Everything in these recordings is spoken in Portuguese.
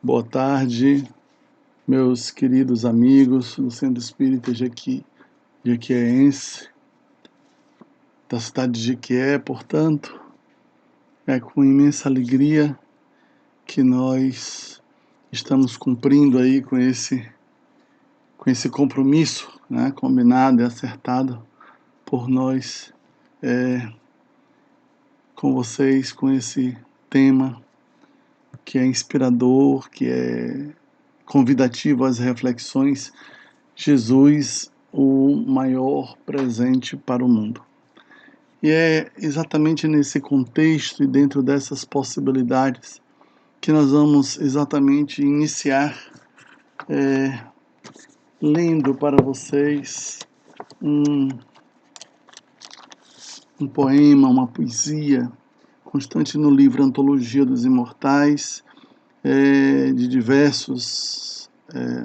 Boa tarde, meus queridos amigos do Centro Espírita Jequiéense, da cidade de Jequié. Portanto, é com imensa alegria que nós estamos cumprindo aí com esse compromisso, né, combinado e acertado por nós com vocês, com esse tema que é inspirador, que é convidativo às reflexões. Jesus, o maior presente para o mundo. E é exatamente nesse contexto e dentro dessas possibilidades que nós vamos exatamente iniciar lendo para vocês um poema, uma poesia constante no livro Antologia dos Imortais, de diversos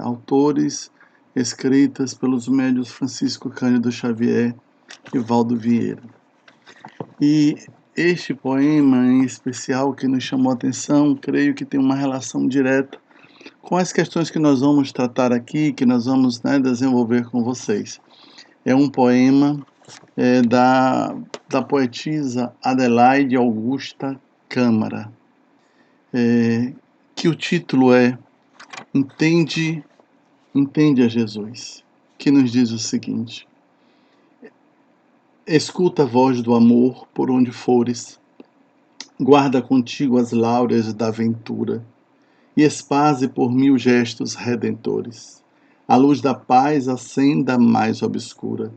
autores, escritas pelos médiuns Francisco Cândido Xavier e Valdo Vieira. E este poema em especial que nos chamou a atenção, creio que tem uma relação direta com as questões que nós vamos tratar aqui, que nós vamos desenvolver com vocês. É um poema da poetisa Adelaide Augusta Câmara, que o título é Entende a Jesus, que nos diz o seguinte: escuta a voz do amor por onde fores, guarda contigo as láureas da ventura e esparze por 1000 gestos redentores. A luz da paz a senda mais obscura.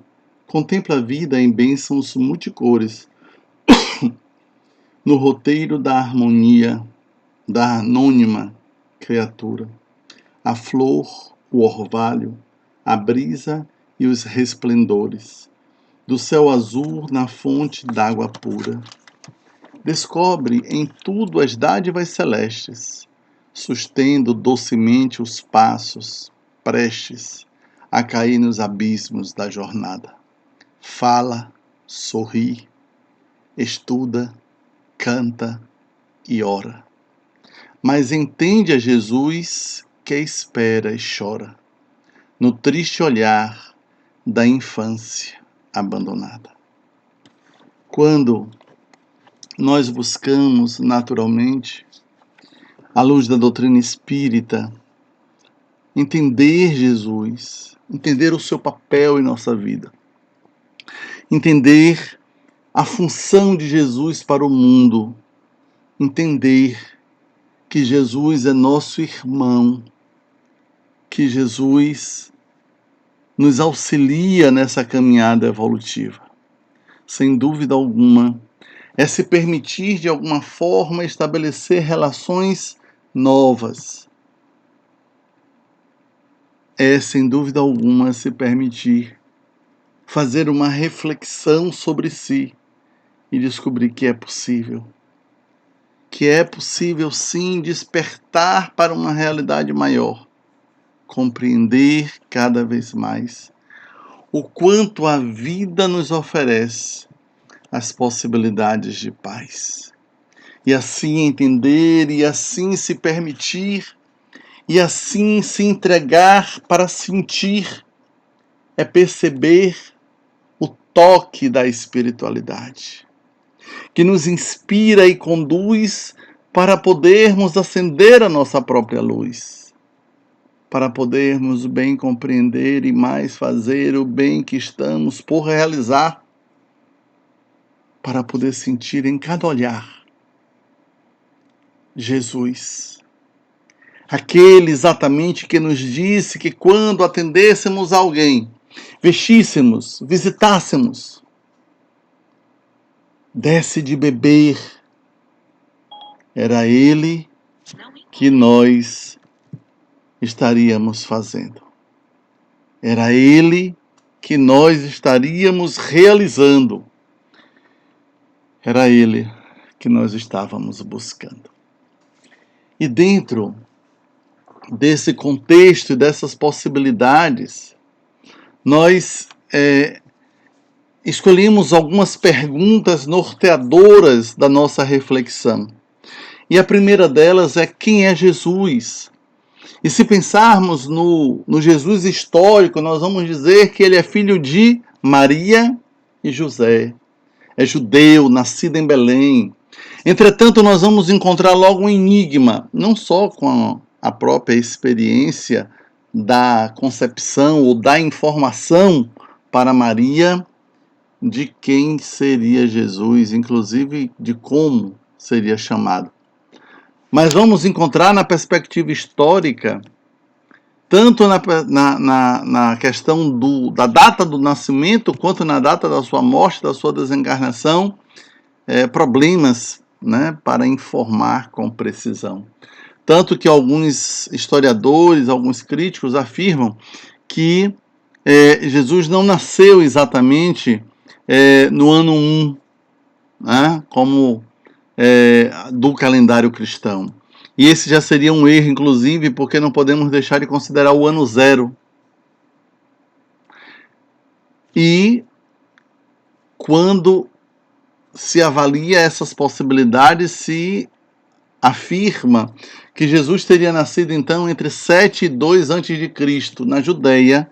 Contempla a vida em bênçãos multicores, no roteiro da harmonia, da anônima criatura. A flor, o orvalho, a brisa e os resplendores do céu azul na fonte d'água pura. Descobre em tudo as dádivas celestes, sustendo docemente os passos, prestes a cair nos abismos da jornada. Fala, sorri, estuda, canta e ora. Mas entende a Jesus que espera e chora, no triste olhar da infância abandonada. Quando nós buscamos naturalmente, à luz da doutrina espírita, entender Jesus, entender o seu papel em nossa vida, entender a função de Jesus para o mundo, entender que Jesus é nosso irmão, que Jesus nos auxilia nessa caminhada evolutiva. Sem dúvida alguma, é se permitir de alguma forma estabelecer relações novas. É sem dúvida alguma se permitir fazer uma reflexão sobre si e descobrir que é possível. Que é possível sim despertar para uma realidade maior. Compreender cada vez mais o quanto a vida nos oferece as possibilidades de paz. E assim entender, e assim se permitir, e assim se entregar para sentir, é perceber o toque da espiritualidade, que nos inspira e conduz para podermos acender a nossa própria luz, para podermos bem compreender e mais fazer o bem que estamos por realizar, para poder sentir em cada olhar Jesus, aquele exatamente que nos disse que quando atendêssemos alguém, vestíssemos, visitássemos, desse de beber, era ele que nós estaríamos fazendo. Era ele que nós estaríamos realizando. Era ele que nós estávamos buscando. E dentro desse contexto e dessas possibilidades, nós escolhemos algumas perguntas norteadoras da nossa reflexão. E a primeira delas é: quem é Jesus? E se pensarmos no Jesus histórico, nós vamos dizer que ele é filho de Maria e José. É judeu, nascido em Belém. Entretanto, nós vamos encontrar logo um enigma, não só com a própria experiência da concepção ou da informação para Maria de quem seria Jesus, inclusive de como seria chamado. Mas vamos encontrar na perspectiva histórica, tanto na questão da data do nascimento, quanto na data da sua morte, da sua desencarnação, problemas, né, para informar com precisão. Tanto que alguns historiadores, alguns críticos afirmam que Jesus não nasceu exatamente no ano 1, né, como do calendário cristão. E esse já seria um erro, inclusive, porque não podemos deixar de considerar o ano 0. E quando se avalia essas possibilidades, se afirma que Jesus teria nascido então entre 7 e 2 a.C., na Judéia,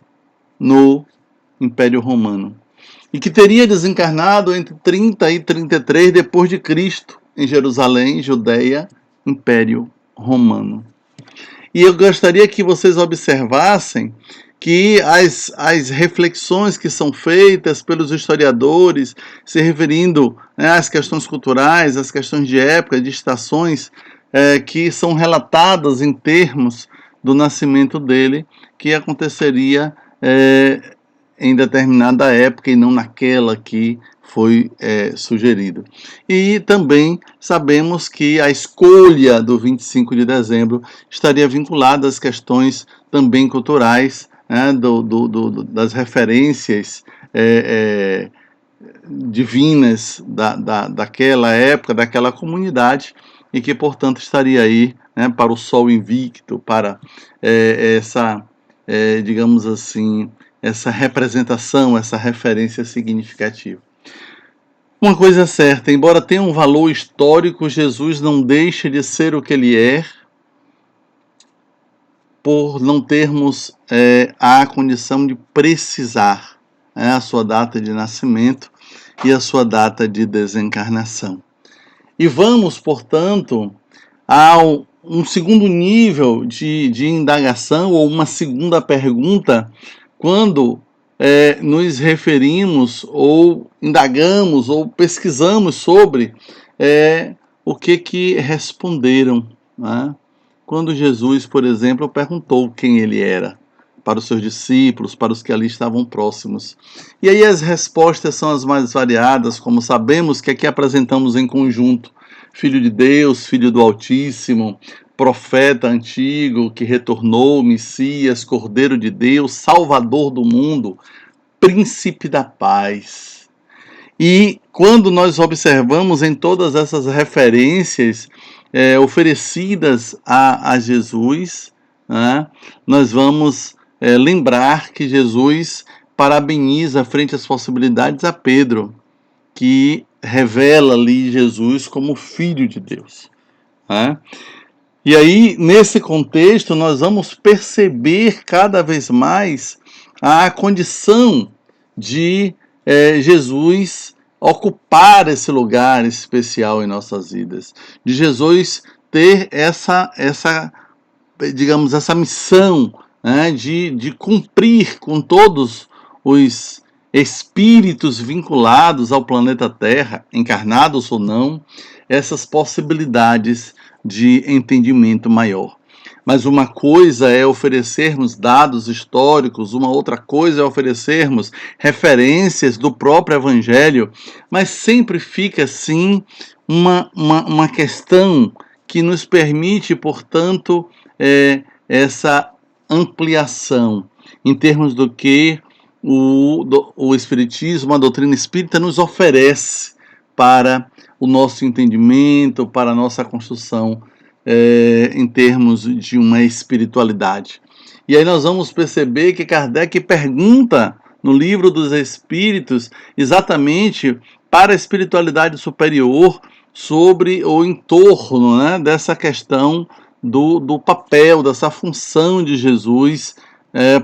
no Império Romano. E que teria desencarnado entre 30 e 33 depois de Cristo, em Jerusalém, Judéia, Império Romano. E eu gostaria que vocês observassem que as reflexões que são feitas pelos historiadores, se referindo, né, às questões culturais, às questões de época, de estações, que são relatadas em termos do nascimento dele, que aconteceria em determinada época e não naquela que foi sugerido. E também sabemos que a escolha do 25 de dezembro estaria vinculada às questões também culturais, né, das referências divinas daquela época, daquela comunidade, e que, portanto, estaria aí, né, para o Sol Invicto, para essa, digamos assim, essa representação, essa referência significativa. Uma coisa é certa, embora tenha um valor histórico, Jesus não deixa de ser o que ele é, por não termos a condição de precisar a sua data de nascimento e a sua data de desencarnação. E vamos, portanto, a um segundo nível de indagação, ou uma segunda pergunta, quando nos referimos, ou indagamos, ou pesquisamos sobre o que responderam, né? Quando Jesus, por exemplo, perguntou quem ele era para os seus discípulos, para os que ali estavam próximos. E aí as respostas são as mais variadas, como sabemos que aqui apresentamos em conjunto: Filho de Deus, Filho do Altíssimo, profeta antigo que retornou, Messias, Cordeiro de Deus, Salvador do mundo, Príncipe da Paz. E quando nós observamos em todas essas referências oferecidas a Jesus, né, nós vamos lembrar que Jesus parabeniza frente às possibilidades a Pedro, que revela ali Jesus como Filho de Deus, né? E aí, nesse contexto, nós vamos perceber cada vez mais a condição de Jesus ocupar esse lugar especial em nossas vidas, de Jesus ter essa digamos, essa missão, né, de cumprir com todos os espíritos vinculados ao planeta Terra, encarnados ou não, essas possibilidades de entendimento maior. Mas uma coisa é oferecermos dados históricos, uma outra coisa é oferecermos referências do próprio Evangelho, mas sempre fica, sim, uma questão que nos permite, portanto, essa ampliação em termos do que o Espiritismo, a doutrina espírita, nos oferece para o nosso entendimento, para a nossa construção em termos de uma espiritualidade. E aí nós vamos perceber que Kardec pergunta no Livro dos Espíritos exatamente para a espiritualidade superior sobre o entorno, né, dessa questão do papel, dessa função de Jesus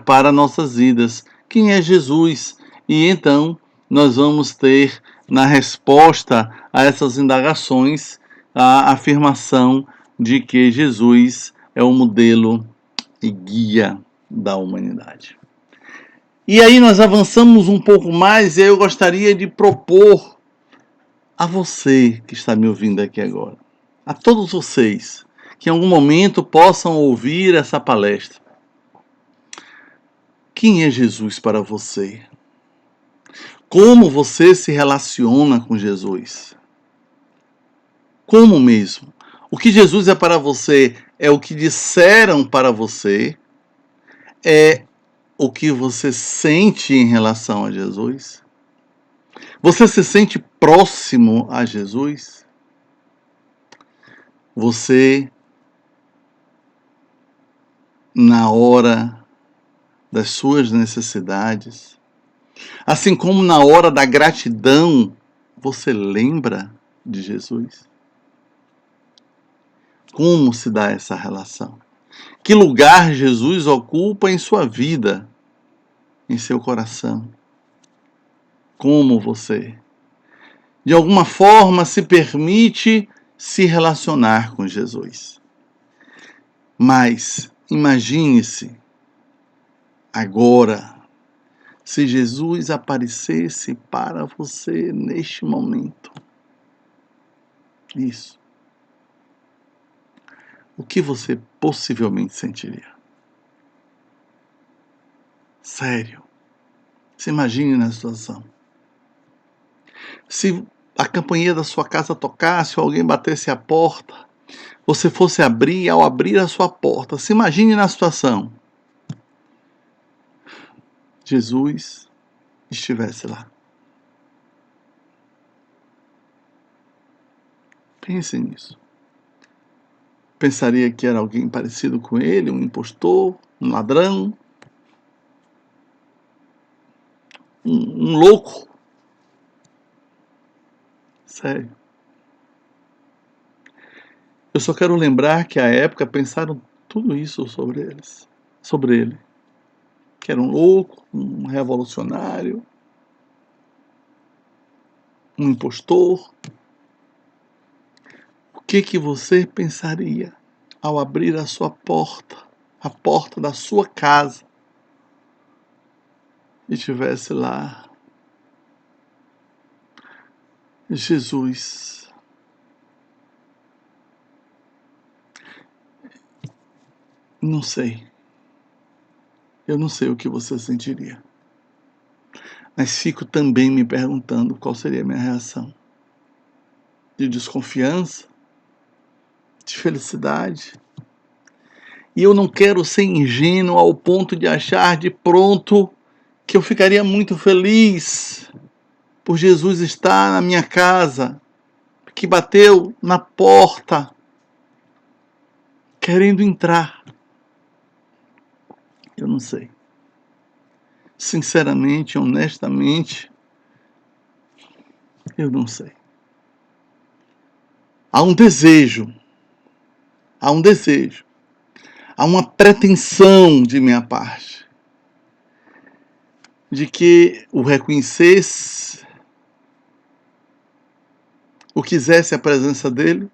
para nossas vidas. Quem é Jesus? E então nós vamos ter, na resposta a essas indagações, a afirmação de que Jesus é o modelo e guia da humanidade. E aí nós avançamos um pouco mais e eu gostaria de propor a você que está me ouvindo aqui agora, a todos vocês que em algum momento possam ouvir essa palestra. Quem é Jesus para você? Como você se relaciona com Jesus? Como mesmo? O que Jesus é para você é o que disseram para você? É o que você sente em relação a Jesus? Você se sente próximo a Jesus? Você, na hora das suas necessidades, assim como na hora da gratidão, você lembra de Jesus? Como se dá essa relação? Que lugar Jesus ocupa em sua vida, em seu coração? Como você, de alguma forma, se permite se relacionar com Jesus? Mas imagine-se agora, se Jesus aparecesse para você neste momento. Isso. O que você possivelmente sentiria? Sério. Se imagine na situação. Se a campainha da sua casa tocasse ou alguém batesse a porta, você fosse abrir, ao abrir a sua porta, se imagine na situação. Jesus estivesse lá. Pense nisso. Pensaria que era alguém parecido com ele, um impostor, um ladrão, um louco. Sério. Eu só quero lembrar que à época pensaram tudo isso sobre ele. Que era um louco, um revolucionário, um impostor. O que você pensaria ao abrir a sua porta, a porta da sua casa, e tivesse lá Jesus? Não sei. Eu não sei o que você sentiria. Mas fico também me perguntando qual seria a minha reação. De desconfiança? De felicidade? E eu não quero ser ingênuo ao ponto de achar de pronto que eu ficaria muito feliz por Jesus estar na minha casa, que bateu na porta, querendo entrar. Eu não sei. Sinceramente, honestamente, eu não sei. Há um desejo, há um desejo, há uma pretensão de minha parte de que o reconhecesse, o quisesse a presença dele.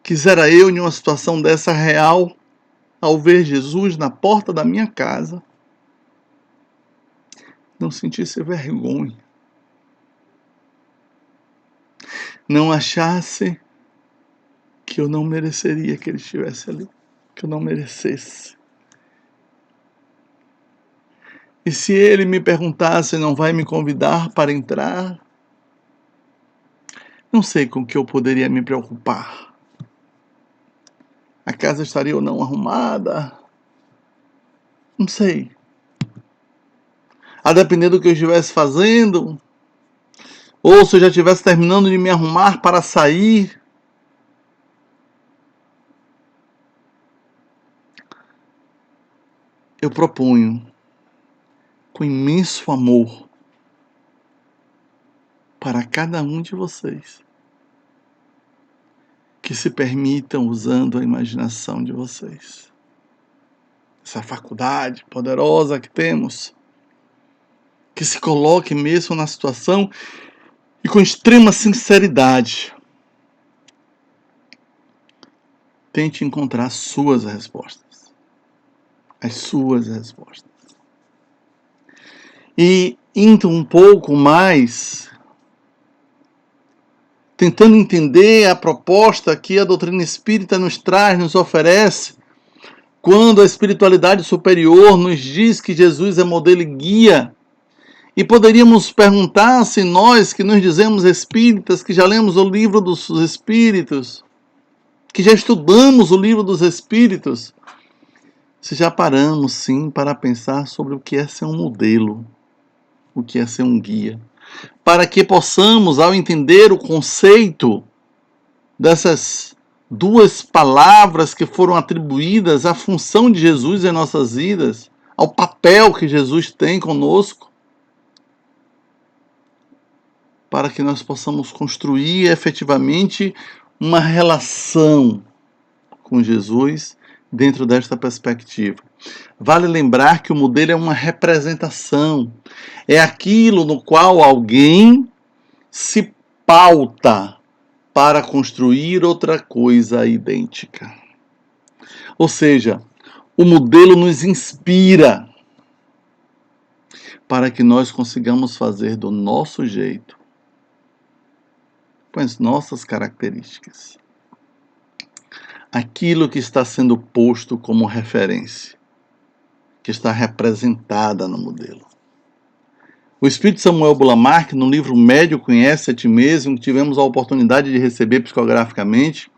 Quisera eu, em uma situação dessa real, ao ver Jesus na porta da minha casa, não sentisse vergonha, não achasse que eu não mereceria que ele estivesse ali, que eu não merecesse. E se ele me perguntasse, não vai me convidar para entrar? Não sei com que eu poderia me preocupar. A casa estaria ou não arrumada? Não sei. A depender do que eu estivesse fazendo, ou se eu já estivesse terminando de me arrumar para sair. Eu proponho, com imenso amor, para cada um de vocês, que se permitam usando a imaginação de vocês. Essa faculdade poderosa que temos, que se coloque mesmo na situação e com extrema sinceridade tente encontrar as suas respostas. As suas respostas. E indo um pouco mais, tentando entender a proposta que a doutrina espírita nos traz, nos oferece, quando a espiritualidade superior nos diz que Jesus é modelo e guia. E poderíamos perguntar se nós, que nos dizemos espíritas, que já lemos o livro dos espíritos, que já estudamos o livro dos espíritos, se já paramos sim para pensar sobre o que é ser um modelo, o que é ser um guia, para que possamos, ao entender o conceito dessas duas palavras que foram atribuídas à função de Jesus em nossas vidas, ao papel que Jesus tem conosco, para que nós possamos construir efetivamente uma relação com Jesus dentro desta perspectiva. Vale lembrar que o modelo é uma representação, é aquilo no qual alguém se pauta para construir outra coisa idêntica. Ou seja, o modelo nos inspira para que nós consigamos fazer do nosso jeito, com as nossas características, aquilo que está sendo posto como referência, que está representada no modelo. O Espírito Samuel Bulamark, no livro Médio Conhece a Ti Mesmo, que tivemos a oportunidade de receber psicograficamente,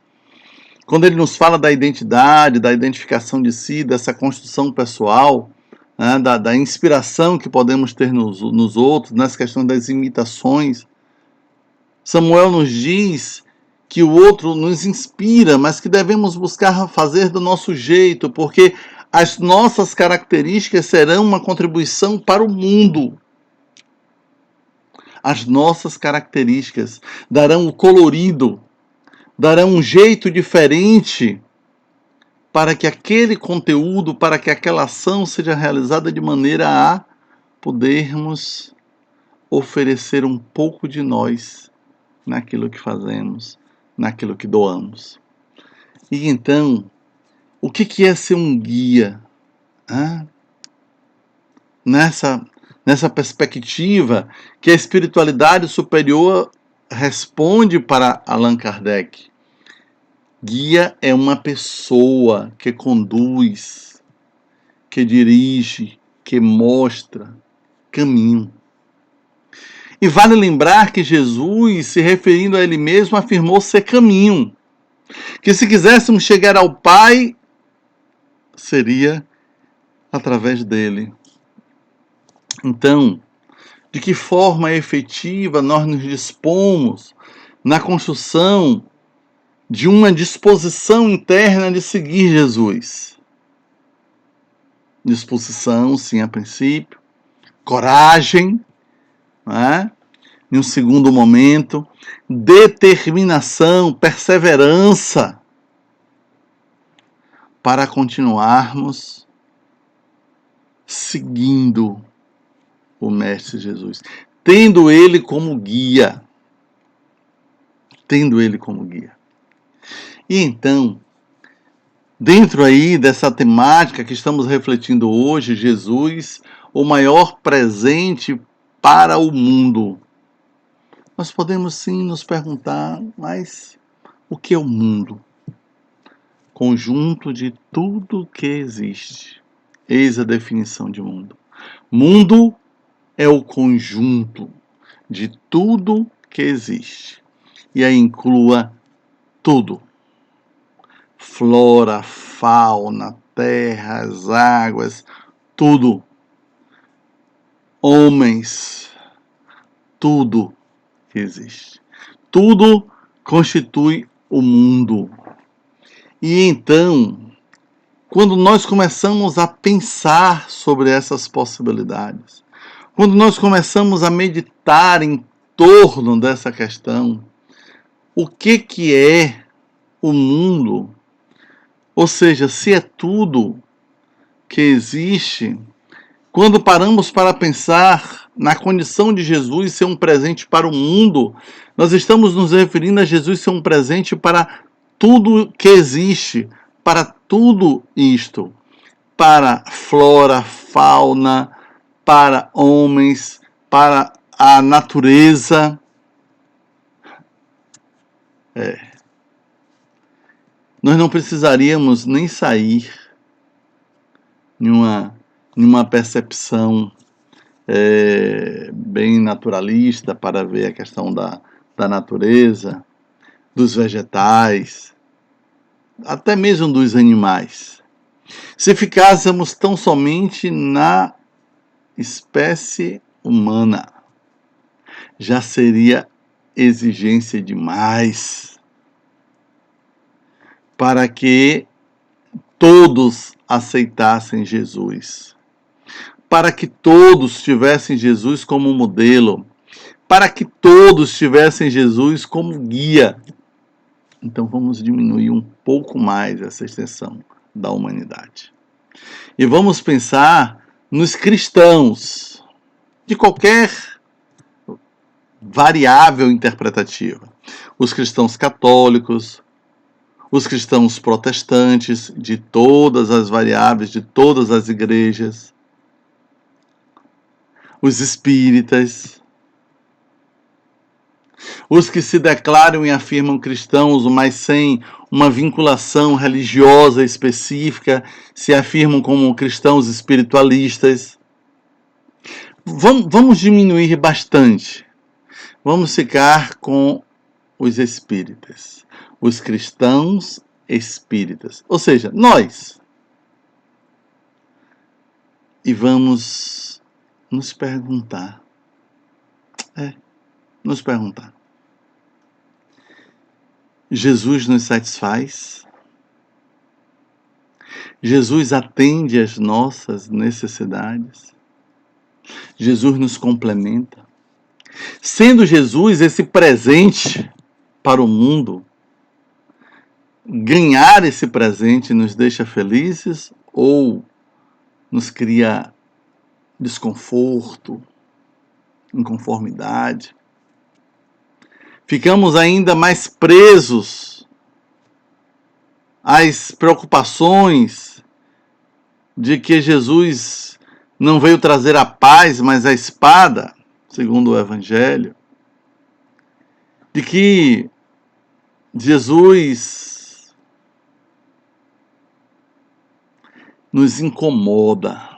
quando ele nos fala da identidade, da identificação de si, dessa construção pessoal, né, da inspiração que podemos ter nos outros, nessa questão das imitações, Samuel nos diz que o outro nos inspira, mas que devemos buscar fazer do nosso jeito, porque as nossas características serão uma contribuição para o mundo. As nossas características darão o colorido, darão um jeito diferente para que aquele conteúdo, para que aquela ação seja realizada de maneira a podermos oferecer um pouco de nós naquilo que fazemos, naquilo que doamos. E então, o que é ser um guia? Nessa perspectiva que a espiritualidade superior responde para Allan Kardec. Guia é uma pessoa que conduz, que dirige, que mostra caminho. E vale lembrar que Jesus, se referindo a ele mesmo, afirmou ser caminho. Que se quiséssemos chegar ao Pai, seria através dele. Então, de que forma efetiva nós nos dispomos na construção de uma disposição interna de seguir Jesus? Disposição, sim, a princípio. Coragem, né? Em um segundo momento. Determinação, perseverança para continuarmos seguindo o Mestre Jesus, tendo ele como guia. Tendo ele como guia. E então, dentro aí dessa temática que estamos refletindo hoje, Jesus, o maior presente para o mundo, nós podemos sim nos perguntar, mas o que é o mundo? Conjunto de tudo que existe. Eis a definição de mundo. Mundo é o conjunto de tudo que existe. E aí inclua tudo. Flora, fauna, terra, as águas, tudo. Homens, tudo que existe. Tudo constitui o mundo. E então, quando nós começamos a pensar sobre essas possibilidades, quando nós começamos a meditar em torno dessa questão, o que é o mundo, ou seja, se é tudo que existe, quando paramos para pensar na condição de Jesus ser um presente para o mundo, nós estamos nos referindo a Jesus ser um presente para tudo que existe, para tudo isto, para flora, fauna, para homens, para a natureza. Nós não precisaríamos nem sair em uma percepção bem naturalista para ver a questão da natureza, dos vegetais, até mesmo dos animais. Se ficássemos tão somente na espécie humana, já seria exigência demais para que todos aceitassem Jesus, para que todos tivessem Jesus como modelo, para que todos tivessem Jesus como guia. Então vamos diminuir um pouco mais essa extensão da humanidade. E vamos pensar nos cristãos, de qualquer variável interpretativa. Os cristãos católicos, os cristãos protestantes, de todas as variáveis, de todas as igrejas, os espíritas, os que se declaram e afirmam cristãos, mas sem uma vinculação religiosa específica, se afirmam como cristãos espiritualistas. Vamos diminuir bastante. Vamos ficar com os espíritas, os cristãos espíritas, ou seja, nós. E vamos nos perguntar, Jesus nos satisfaz? Jesus atende às nossas necessidades? Jesus nos complementa? Sendo Jesus esse presente para o mundo, ganhar esse presente nos deixa felizes ou nos cria desconforto, inconformidade? Ficamos ainda mais presos às preocupações de que Jesus não veio trazer a paz, mas a espada, segundo o Evangelho, de que Jesus nos incomoda,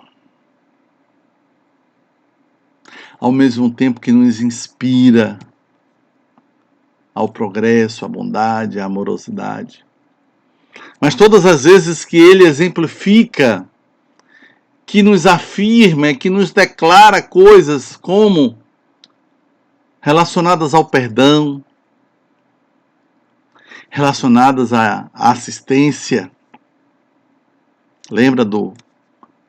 ao mesmo tempo que nos inspira ao progresso, à bondade, à amorosidade. Mas todas as vezes que ele exemplifica, que nos afirma, que nos declara coisas como relacionadas ao perdão, relacionadas à assistência. Lembra do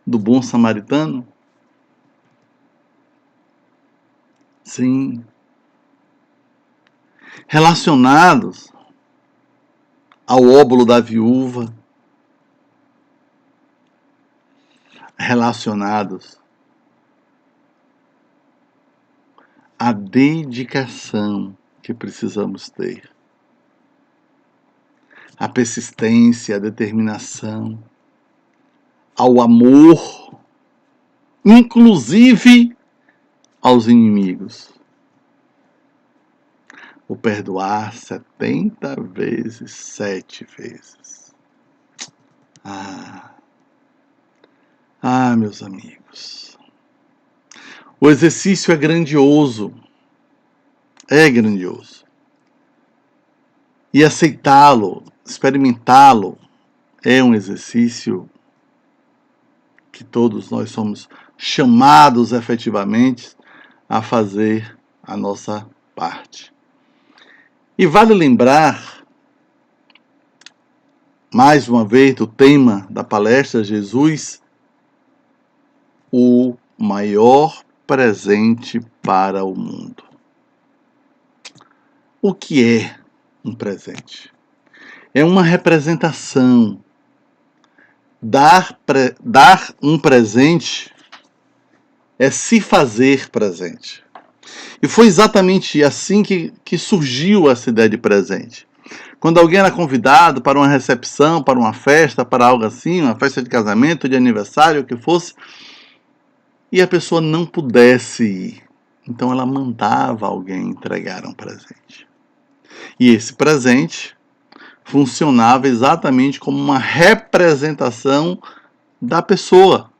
bom samaritano? Sim. Relacionados ao óbolo da viúva, relacionados à dedicação que precisamos ter, à persistência, à determinação, ao amor, inclusive aos inimigos. O perdoar 70 vezes, 7 vezes. Meus amigos. O exercício é grandioso. É grandioso. E aceitá-lo, experimentá-lo, é um exercício que todos nós somos chamados efetivamente a fazer a nossa parte. E vale lembrar, mais uma vez, do tema da palestra, Jesus, o maior presente para o mundo. O que é um presente? é uma representação. Dar um presente é se fazer presente. E foi exatamente assim que surgiu essa ideia de presente. Quando alguém era convidado para uma recepção, para uma festa, para algo assim, uma festa de casamento, de aniversário, o que fosse, e a pessoa não pudesse ir, então ela mandava alguém entregar um presente. E esse presente funcionava exatamente como uma representação da pessoa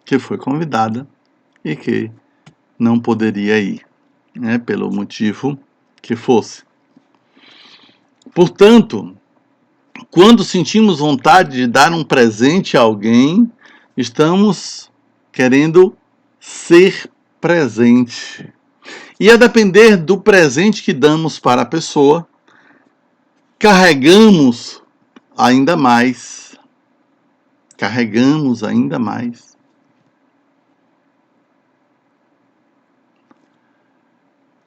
que foi convidada e que não poderia ir, né, pelo motivo que fosse. Portanto, quando sentimos vontade de dar um presente a alguém, estamos querendo ser presente. E a depender do presente que damos para a pessoa, carregamos ainda mais. Carregamos ainda mais.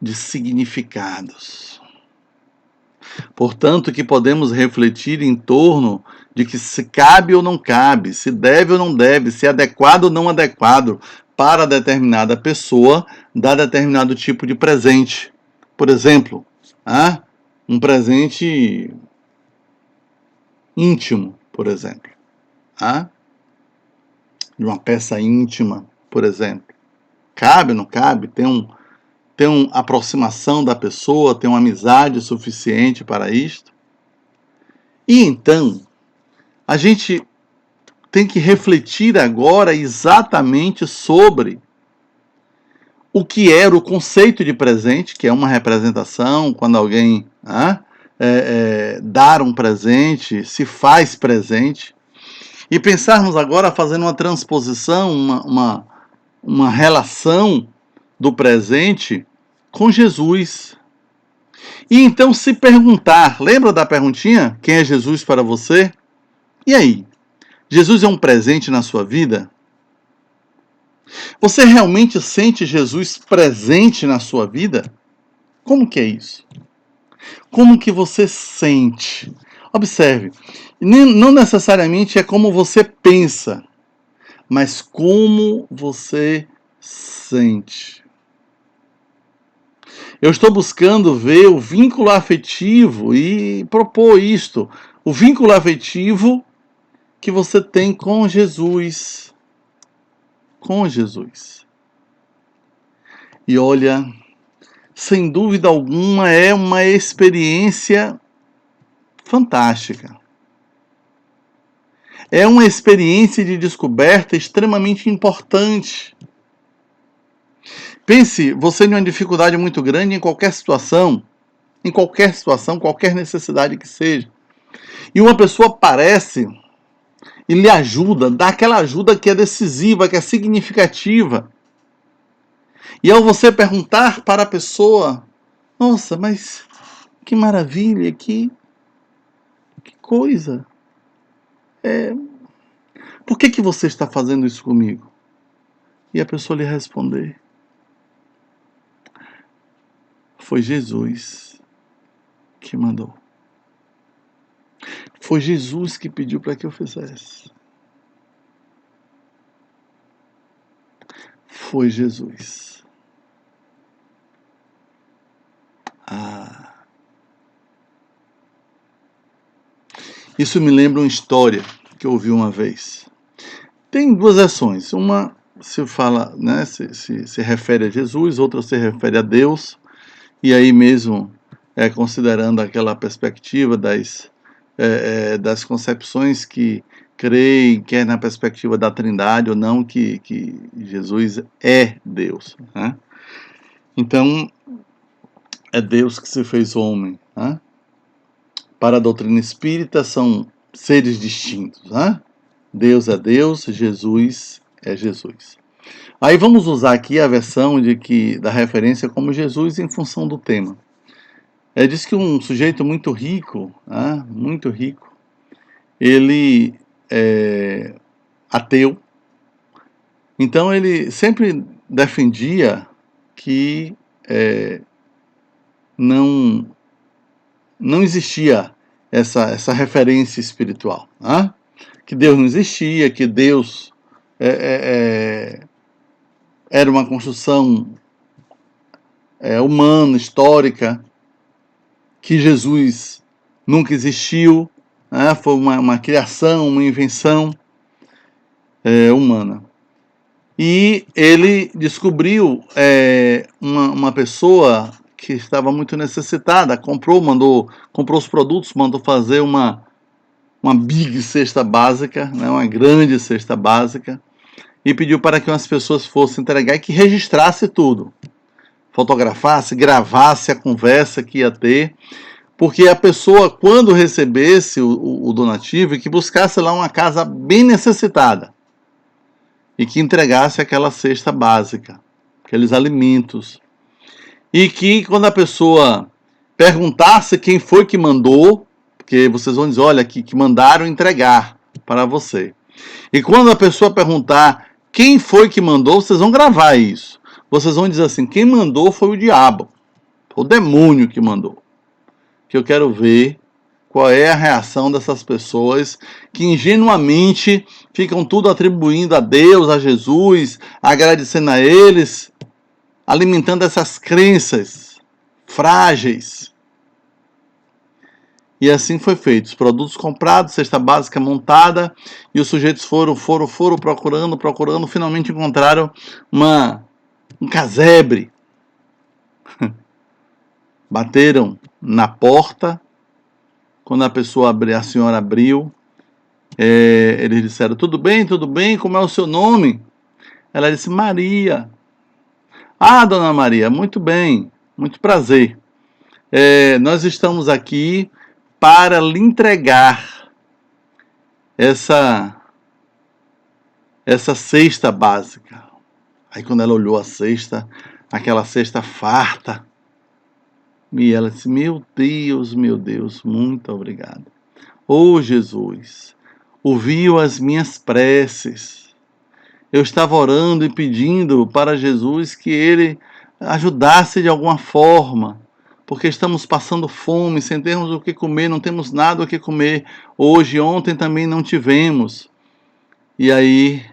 De significados. Portanto, que podemos refletir em torno de que se cabe ou não cabe, se deve ou não deve, se é adequado ou não adequado para determinada pessoa dar determinado tipo de presente. Por exemplo, um presente íntimo, por exemplo. De uma peça íntima, por exemplo. Cabe ou não cabe? Tem uma aproximação da pessoa, tem uma amizade suficiente para isto? E então, a gente tem que refletir agora exatamente sobre o que era o conceito de presente, que é uma representação, quando alguém dar um presente, se faz presente, e pensarmos agora fazendo uma transposição, uma relação do presente com Jesus. E então se perguntar, lembra da perguntinha? Quem é Jesus para você? E aí? Jesus é um presente na sua vida? Você realmente sente Jesus presente na sua vida? Como que é isso? Como que você sente? Observe, não necessariamente é como você pensa, mas como você sente. Eu estou buscando ver o vínculo afetivo e propor isto. O vínculo afetivo que você tem com Jesus. Com Jesus. E olha, sem dúvida alguma é uma experiência fantástica. É uma experiência de descoberta extremamente importante. Pense, você em uma dificuldade muito grande em qualquer situação, qualquer necessidade que seja. E uma pessoa aparece e lhe ajuda, dá aquela ajuda que é decisiva, que é significativa. E ao você perguntar para a pessoa, nossa, mas que maravilha, que coisa. Por que você está fazendo isso comigo? E a pessoa lhe responder, foi Jesus que mandou. Foi Jesus que pediu para que eu fizesse. Foi Jesus. Isso me lembra uma história que eu ouvi uma vez. Tem duas versões. Uma se fala, né, se refere a Jesus, outra se refere a Deus. E aí mesmo, considerando aquela perspectiva das concepções que creem, quer na perspectiva da Trindade ou não, que Jesus é Deus. Né? Então, é Deus que se fez homem. Né? Para a doutrina espírita, são seres distintos. Né? Deus é Deus, Jesus é Jesus. Aí vamos usar aqui a versão da referência como Jesus em função do tema. Diz que um sujeito muito rico, ele é ateu, então ele sempre defendia que não existia essa referência espiritual, né? Que Deus não existia, que Deus era uma construção humana, histórica, que Jesus nunca existiu, né? Foi uma criação, uma invenção humana. E ele descobriu uma pessoa que estava muito necessitada, comprou os produtos, mandou fazer uma big cesta básica, né, uma grande cesta básica, e pediu para que umas pessoas fossem entregar e que registrasse tudo. Fotografasse, gravasse a conversa que ia ter, porque a pessoa, quando recebesse o donativo, que buscasse lá uma casa bem necessitada e que entregasse aquela cesta básica, aqueles alimentos. E que quando a pessoa perguntasse quem foi que mandou, porque vocês vão dizer, olha, que mandaram entregar para você. E quando a pessoa perguntar quem foi que mandou, vocês vão gravar isso. Vocês vão dizer assim, quem mandou foi o diabo, o demônio que mandou. Que eu quero ver qual é a reação dessas pessoas que ingenuamente ficam tudo atribuindo a Deus, a Jesus, agradecendo a eles, alimentando essas crenças frágeis. E assim foi feito. Os produtos comprados, cesta básica montada, e os sujeitos foram procurando, finalmente encontraram um casebre. Bateram na porta. Quando a senhora abriu, eles disseram, tudo bem, como é o seu nome? Ela disse, Maria. Ah, dona Maria, muito bem, muito prazer. Nós estamos aqui para lhe entregar essa cesta básica. Aí quando ela olhou a cesta, aquela cesta farta, e ela disse, meu Deus, muito obrigado. Oh Jesus, ouviu as minhas preces. Eu estava orando e pedindo para Jesus que Ele ajudasse de alguma forma, porque estamos passando fome, sem termos o que comer, não temos nada o que comer. Hoje, ontem também não tivemos. E aí,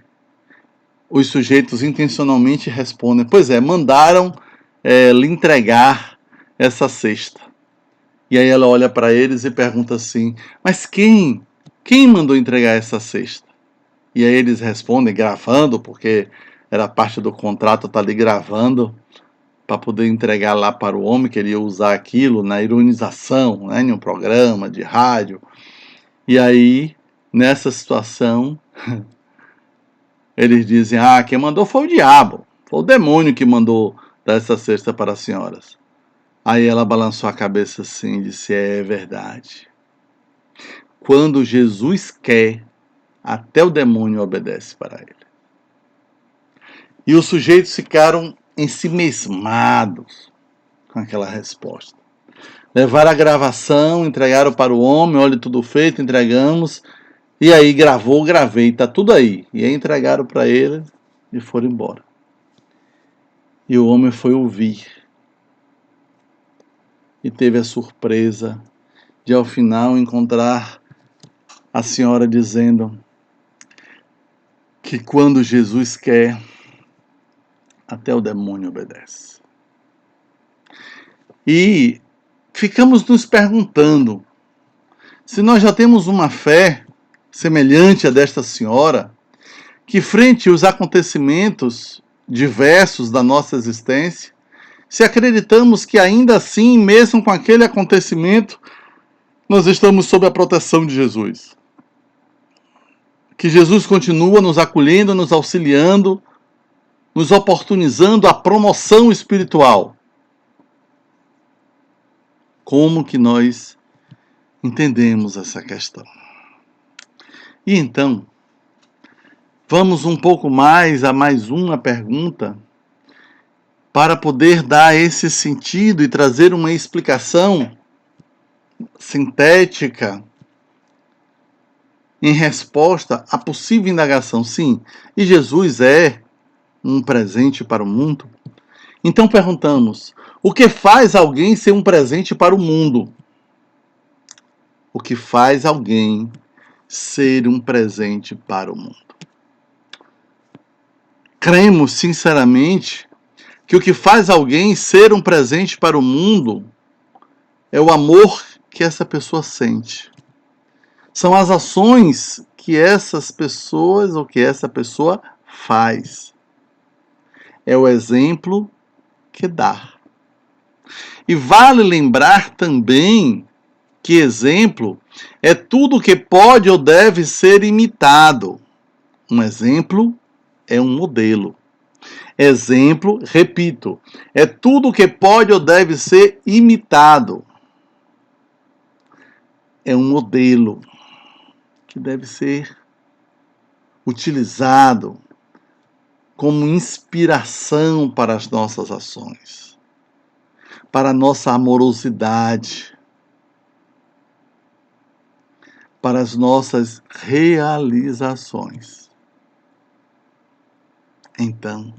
os sujeitos intencionalmente respondem, pois mandaram lhe entregar essa cesta. E aí ela olha para eles e pergunta assim, mas quem mandou entregar essa cesta? E aí eles respondem, gravando, porque era parte do contrato estar ali gravando, para poder entregar lá para o homem, que ele ia usar aquilo na ironização, né, em um programa de rádio. E aí, nessa situação, eles dizem, quem mandou foi o diabo, foi o demônio que mandou dar essa cesta para as senhoras. Aí ela balançou a cabeça assim e disse, é verdade. Quando Jesus quer, até o demônio obedece para ele. E os sujeitos ficaram ensimesmados com aquela resposta. Levaram a gravação, entregaram para o homem, olha, tudo feito, entregamos. E aí gravei, tá tudo aí. E aí entregaram para ele e foram embora. E o homem foi ouvir. E teve a surpresa de ao final encontrar a senhora dizendo que quando Jesus quer, até o demônio obedece. E ficamos nos perguntando se nós já temos uma fé semelhante a desta senhora, que frente aos acontecimentos diversos da nossa existência, se acreditamos que ainda assim, mesmo com aquele acontecimento, nós estamos sob a proteção de Jesus. Que Jesus continua nos acolhendo, nos auxiliando, nos oportunizando a promoção espiritual. Como que nós entendemos essa questão? E então, vamos um pouco mais a mais uma pergunta para poder dar esse sentido e trazer uma explicação sintética em resposta à possível indagação. Sim, e Jesus é um presente para o mundo? Então perguntamos, o que faz alguém ser um presente para o mundo? o que faz alguém ser um presente para o mundo. Cremos sinceramente que o que faz alguém ser um presente para o mundo é o amor que essa pessoa sente. São as ações que essas pessoas ou que essa pessoa faz. É o exemplo que dá. E vale lembrar também que exemplo é tudo que pode ou deve ser imitado. Um exemplo é um modelo. Exemplo, repito, é tudo que pode ou deve ser imitado. É um modelo que deve ser utilizado como inspiração para as nossas ações, para a nossa amorosidade, para as nossas realizações. Então,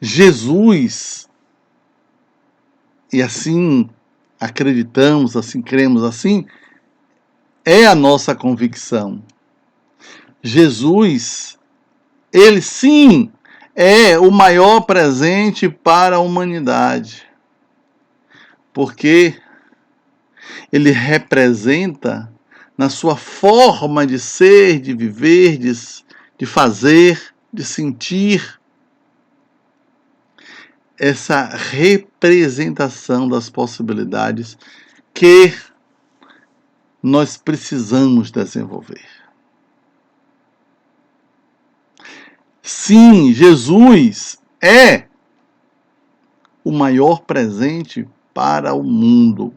Jesus, e assim acreditamos, assim cremos, assim é a nossa convicção. Jesus, ele sim é o maior presente para a humanidade, porque ele representa na sua forma de ser, de viver, de fazer, de sentir, essa representação das possibilidades que nós precisamos desenvolver. Sim, Jesus é o maior presente para o mundo.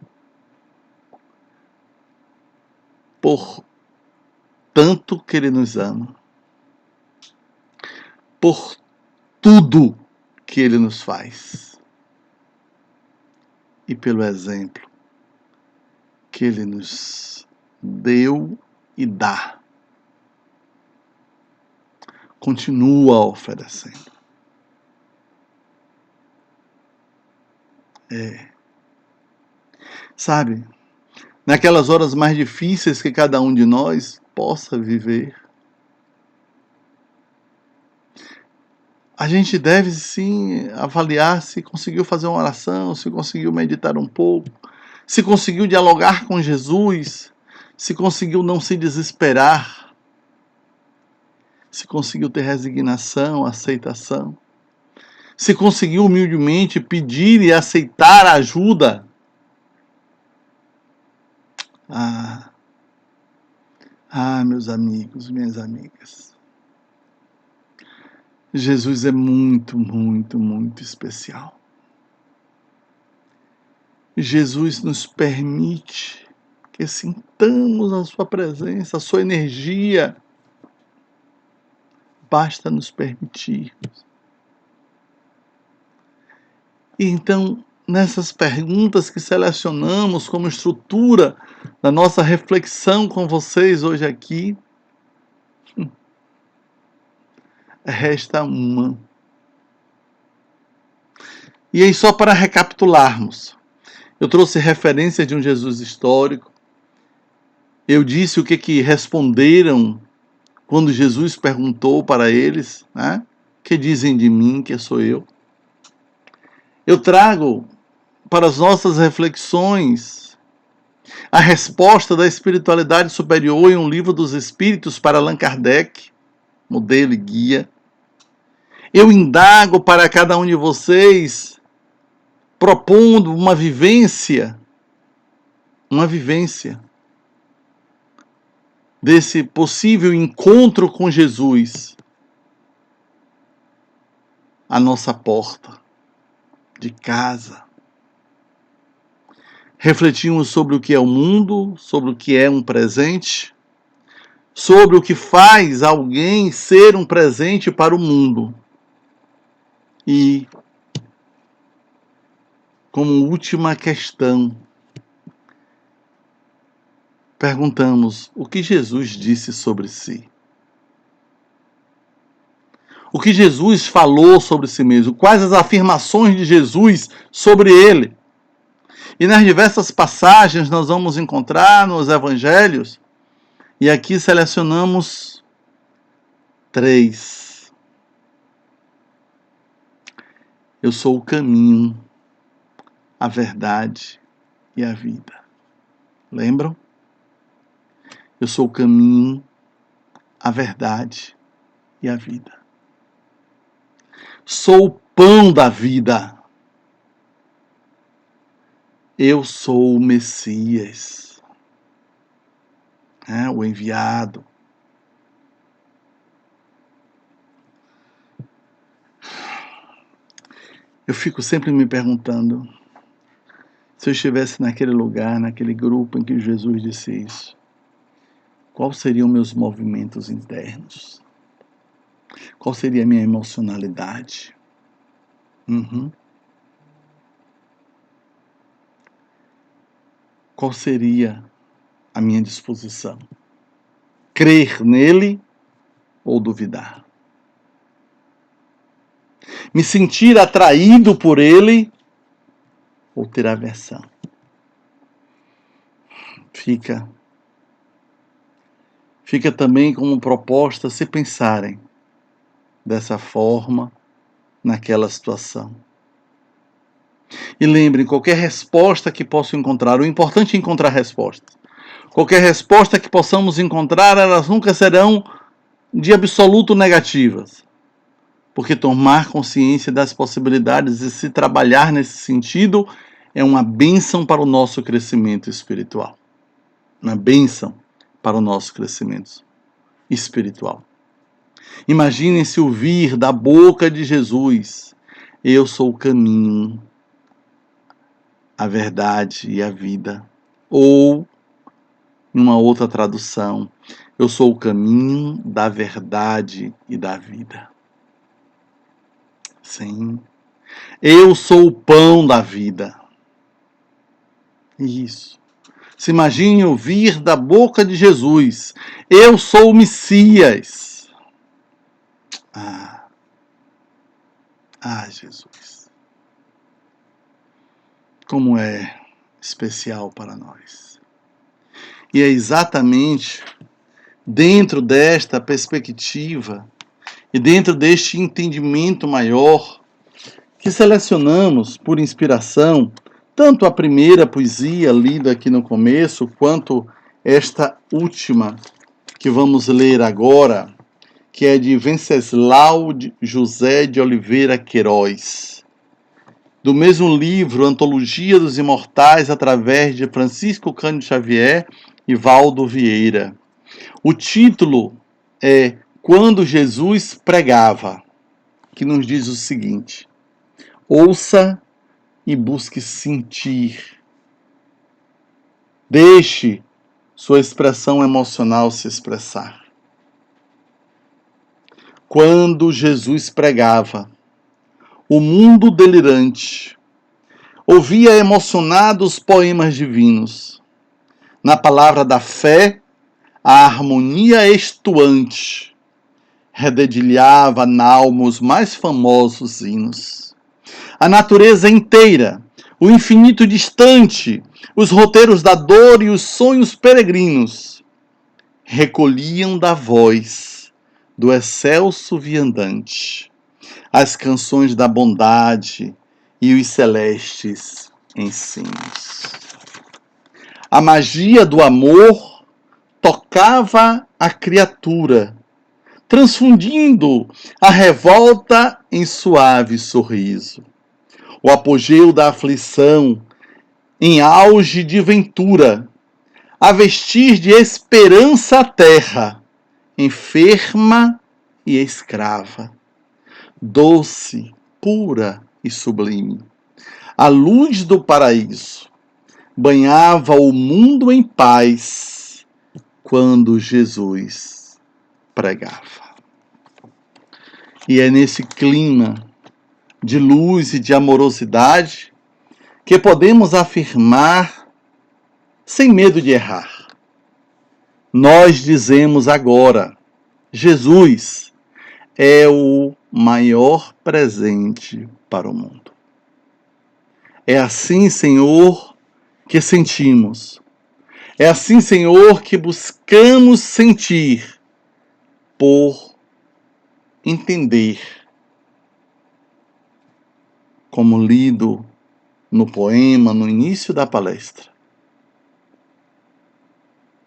Por tanto que ele nos ama. Por tudo que ele nos faz. E pelo exemplo que ele nos deu e dá. Continua oferecendo. Sabe, naquelas horas mais difíceis que cada um de nós possa viver, a gente deve sim avaliar se conseguiu fazer uma oração, se conseguiu meditar um pouco, se conseguiu dialogar com Jesus, se conseguiu não se desesperar, se conseguiu ter resignação, aceitação, se conseguiu humildemente pedir e aceitar ajuda. Meus amigos, minhas amigas, Jesus é muito, muito, muito especial. Jesus nos permite que sintamos a sua presença, a sua energia. Basta nos permitir. E então, nessas perguntas que selecionamos como estrutura da nossa reflexão com vocês hoje aqui, resta uma. E aí, só para recapitularmos, eu trouxe referência de um Jesus histórico, eu disse o que responderam quando Jesus perguntou para eles, né? Que dizem de mim, que sou eu? Eu trago para as nossas reflexões a resposta da espiritualidade superior em um livro dos Espíritos para Allan Kardec, modelo e guia. Eu indago para cada um de vocês, propondo uma vivência desse possível encontro com Jesus à nossa porta de casa. Refletimos sobre o que é o mundo, sobre o que é um presente, sobre o que faz alguém ser um presente para o mundo. E, como última questão, perguntamos o que Jesus disse sobre si. O que Jesus falou sobre si mesmo, quais as afirmações de Jesus sobre ele. E nas diversas passagens nós vamos encontrar nos evangelhos, e aqui selecionamos 3. Eu sou o caminho, a verdade e a vida. Lembram? Eu sou o caminho, a verdade e a vida. Sou o pão da vida. Eu sou o Messias, o enviado. Eu fico sempre me perguntando, se eu estivesse naquele lugar, naquele grupo em que Jesus disse isso, quais seriam meus movimentos internos? Qual seria a minha emocionalidade? Qual seria a minha disposição? Crer nele ou duvidar? Me sentir atraído por ele ou ter aversão? Fica também como proposta se pensarem dessa forma naquela situação. E lembrem, qualquer resposta que possam encontrar, o importante é encontrar respostas. Qualquer resposta que possamos encontrar, elas nunca serão de absoluto negativas. Porque tomar consciência das possibilidades e se trabalhar nesse sentido é uma bênção para o nosso crescimento espiritual. Uma bênção para o nosso crescimento espiritual. Imaginem se ouvir da boca de Jesus: eu sou o caminho, a verdade e a vida. Ou, em uma outra tradução, eu sou o caminho da verdade e da vida. Sim. Eu sou o pão da vida. Isso. Se imagine ouvir da boca de Jesus: eu sou o Messias. Jesus. Como é especial para nós. E é exatamente dentro desta perspectiva e dentro deste entendimento maior que selecionamos por inspiração tanto a primeira poesia lida aqui no começo, quanto esta última que vamos ler agora, que é de Venceslau José de Oliveira Queiroz, do mesmo livro Antologia dos Imortais, através de Francisco Cândido Xavier e Valdo Vieira. O título é Quando Jesus Pregava, que nos diz o seguinte: ouça e busque sentir. Deixe sua expressão emocional se expressar. Quando Jesus pregava, o mundo delirante ouvia emocionados poemas divinos. Na palavra da fé, a harmonia estuante rededilhava nalma os mais famosos hinos. A natureza inteira, o infinito distante, os roteiros da dor e os sonhos peregrinos recolhiam da voz do excelso viandante as canções da bondade e os celestes ensinos. A magia do amor tocava a criatura, transfundindo a revolta em suave sorriso. O apogeu da aflição em auge de ventura, a vestir de esperança a terra, enferma e escrava, doce, pura e sublime. A luz do paraíso banhava o mundo em paz quando Jesus pregava. E é nesse clima de luz e de amorosidade que podemos afirmar, sem medo de errar. Nós dizemos agora: Jesus é o maior presente para o mundo. É assim, Senhor, que sentimos. É assim, Senhor, que buscamos sentir por entender, como lido no poema no início da palestra.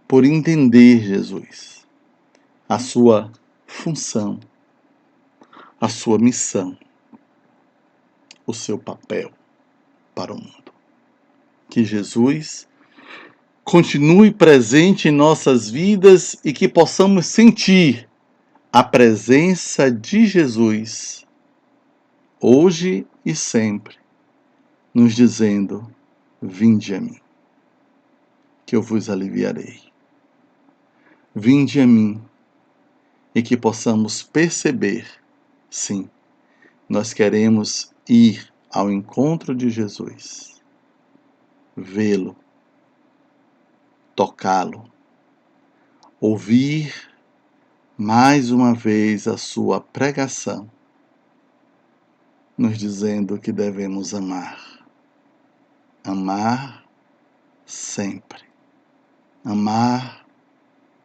Por entender, Jesus, a sua função, a sua missão, o seu papel para o mundo. Que Jesus continue presente em nossas vidas e que possamos sentir a presença de Jesus, hoje e sempre, nos dizendo: vinde a mim, que eu vos aliviarei. Vinde a mim, e que possamos perceber, sim, nós queremos ir ao encontro de Jesus, vê-lo, tocá-lo, ouvir mais uma vez a sua pregação, nos dizendo que devemos amar. Amar sempre. Amar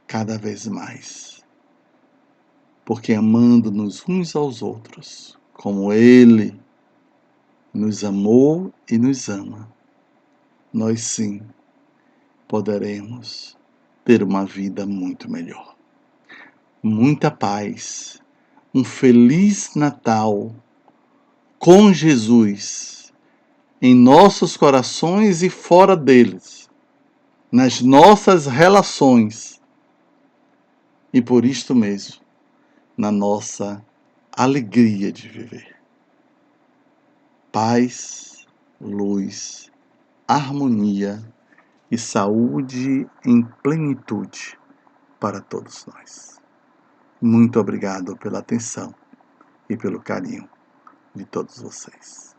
cada vez mais. Porque amando-nos uns aos outros, como Ele nos amou e nos ama, nós sim poderemos ter uma vida muito melhor. Muita paz, um feliz Natal com Jesus em nossos corações e fora deles, nas nossas relações e por isto mesmo, na nossa alegria de viver. Paz, luz, harmonia e saúde em plenitude para todos nós. Muito obrigado pela atenção e pelo carinho de todos vocês.